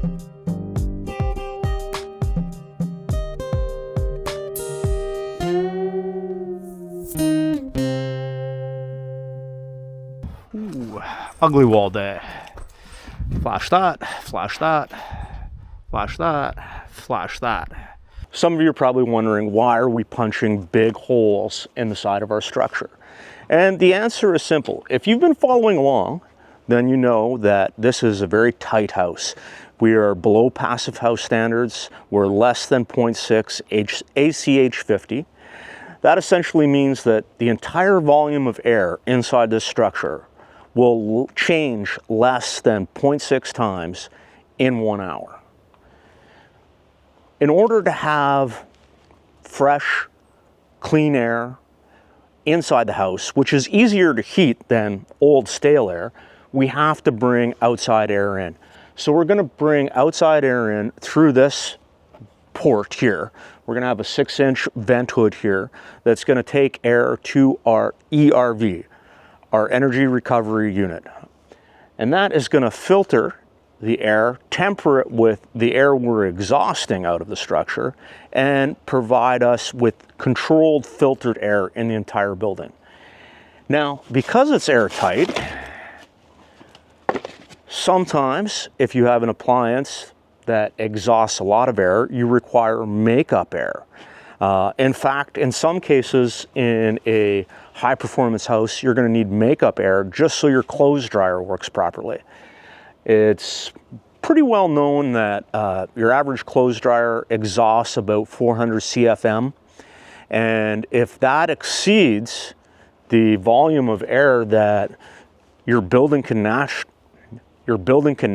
Ooh, ugly wall day. Flash that, flash that, flash that, flash that. Some of you are probably wondering, why are we punching big holes in the side of our structure? And the answer is simple. If you've been following along, then you know that this is a very tight house. We are below passive house standards. We're less than 0.6 ACH50. That essentially means that the entire volume of air inside this structure will change less than 0.6 times in 1 hour. In order to have fresh, clean air inside the house, which is easier to heat than old stale air, we have to bring outside air in. So we're going to bring outside air in through this port here. We're going to have a 6-inch vent hood here that's going to take air to our ERV, our energy recovery unit. And that is going to filter the air, temper it with the air we're exhausting out of the structure, and provide us with controlled filtered air in the entire building. Now, because it's airtight, sometimes if you have an appliance that exhausts a lot of air, you require makeup air. In fact, in some cases in a high performance house, you're going to need makeup air just so your clothes dryer works properly. It's pretty well known that your average clothes dryer exhausts about 400 CFM. And if that exceeds the volume of air that your building can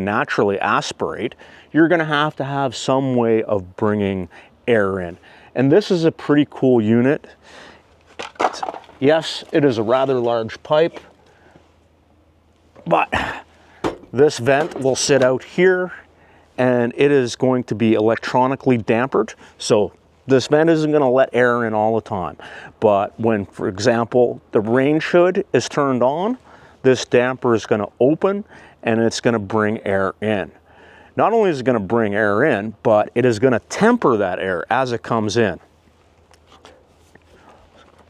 naturally aspirate, you're going to have some way of bringing air in. And this is a pretty cool unit. Yes, it is a rather large pipe, but this vent will sit out here and it is going to be electronically dampered. So this vent isn't going to let air in all the time. But when, for example, the range hood is turned on, this damper is going to open and it's going to bring air in. Not only is it going to bring air in, but it is going to temper that air as it comes in.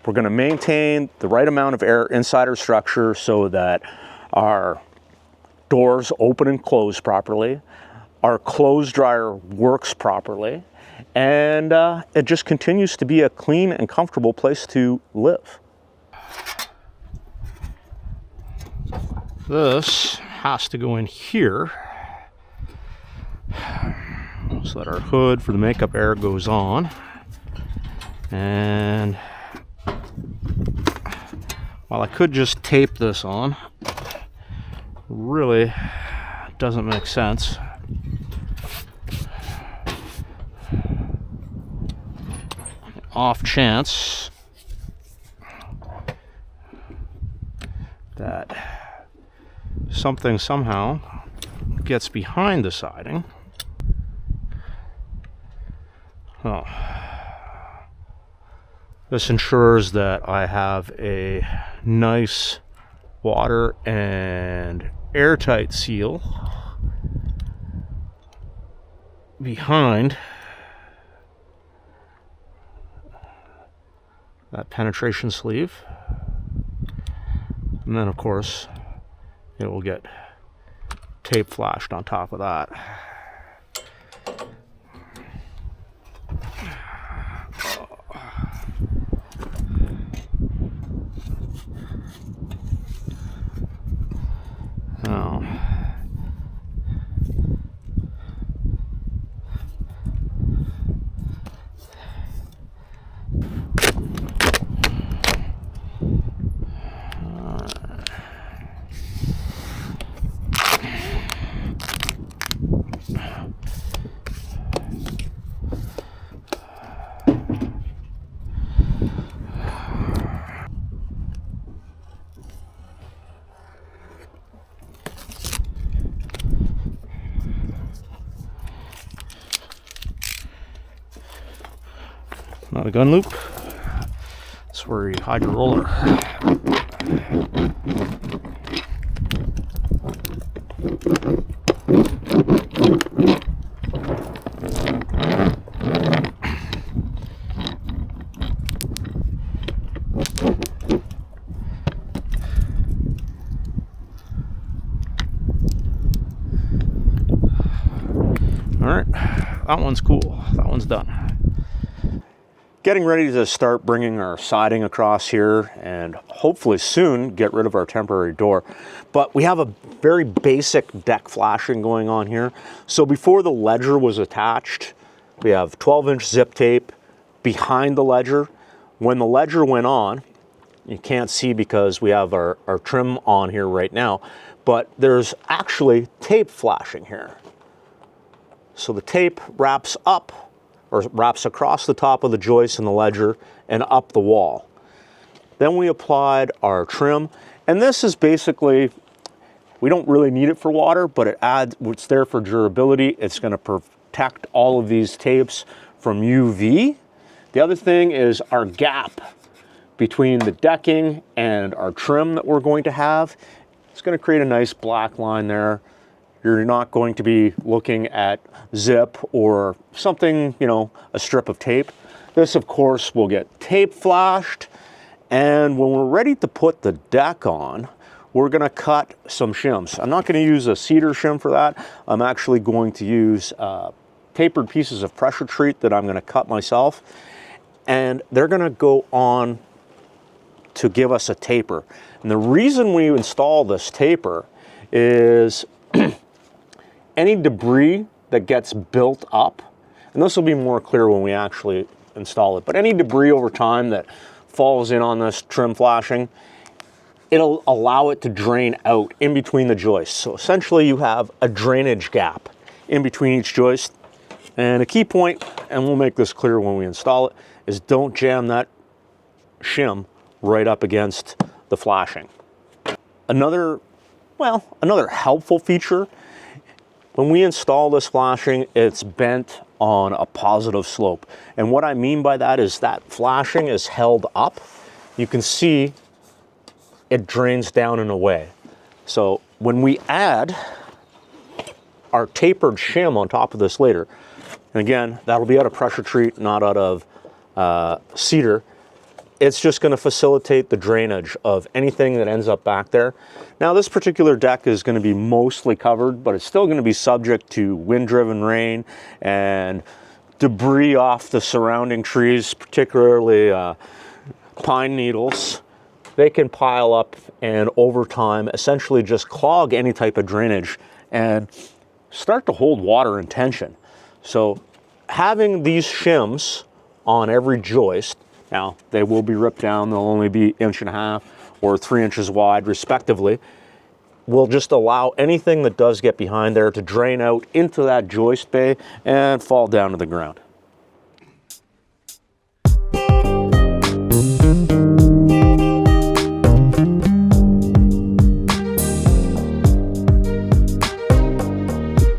We're going to maintain the right amount of air inside our structure so that our doors open and close properly, our clothes dryer works properly, and it just continues to be a clean and comfortable place to live. This has to go in here so that our hood for the makeup air goes on. And while I could just tape this on, really doesn't make sense. Off chance that something somehow gets behind the siding. Oh. This ensures that I have a nice water and airtight seal behind that penetration sleeve. And then of course it will get tape flashed on top of that. Now, not a gun loop. That's where you hide your roller. All right, that one's cool. That one's done. Getting ready to start bringing our siding across here and hopefully soon get rid of our temporary door. But we have a very basic deck flashing going on here. So before the ledger was attached, we have 12-inch zip tape behind the ledger. When the ledger went on, you can't see because we have our trim on here right now, but there's actually tape flashing here. So the tape wraps up, or wraps across the top of the joist in the ledger and up the wall. Then we applied our trim, and this is basically, we don't really need it for water, but it's there for durability. It's gonna protect all of these tapes from UV. The other thing is our gap between the decking and our trim that we're going to have. It's gonna create a nice black line there. You're not going to be looking at zip or something, you know, a strip of tape. This, of course, will get tape flashed. And when we're ready to put the deck on, we're gonna cut some shims. I'm not gonna use a cedar shim for that. I'm actually going to use tapered pieces of pressure treat that I'm gonna cut myself. And they're gonna go on to give us a taper. And the reason we install this taper is any debris that gets built up, and this will be more clear when we actually install it, but any debris over time that falls in on this trim flashing, it'll allow it to drain out in between the joists. So essentially you have a drainage gap in between each joist. And a key point, and we'll make this clear when we install it, is don't jam that shim right up against the flashing. Another helpful feature, when we install this flashing, it's bent on a positive slope. And what I mean by that is that flashing is held up. You can see it drains down and away. So when we add our tapered shim on top of this later, and again, that'll be out of pressure treat, not out of cedar, it's just going to facilitate the drainage of anything that ends up back there. Now, this particular deck is going to be mostly covered, but it's still going to be subject to wind-driven rain and debris off the surrounding trees, particularly pine needles. They can pile up and over time essentially just clog any type of drainage and start to hold water in tension. So having these shims on every joist, now, they will be ripped down. They'll only be 1.5 inches or 3 inches wide, respectively. Will just allow anything that does get behind there to drain out into that joist bay and fall down to the ground.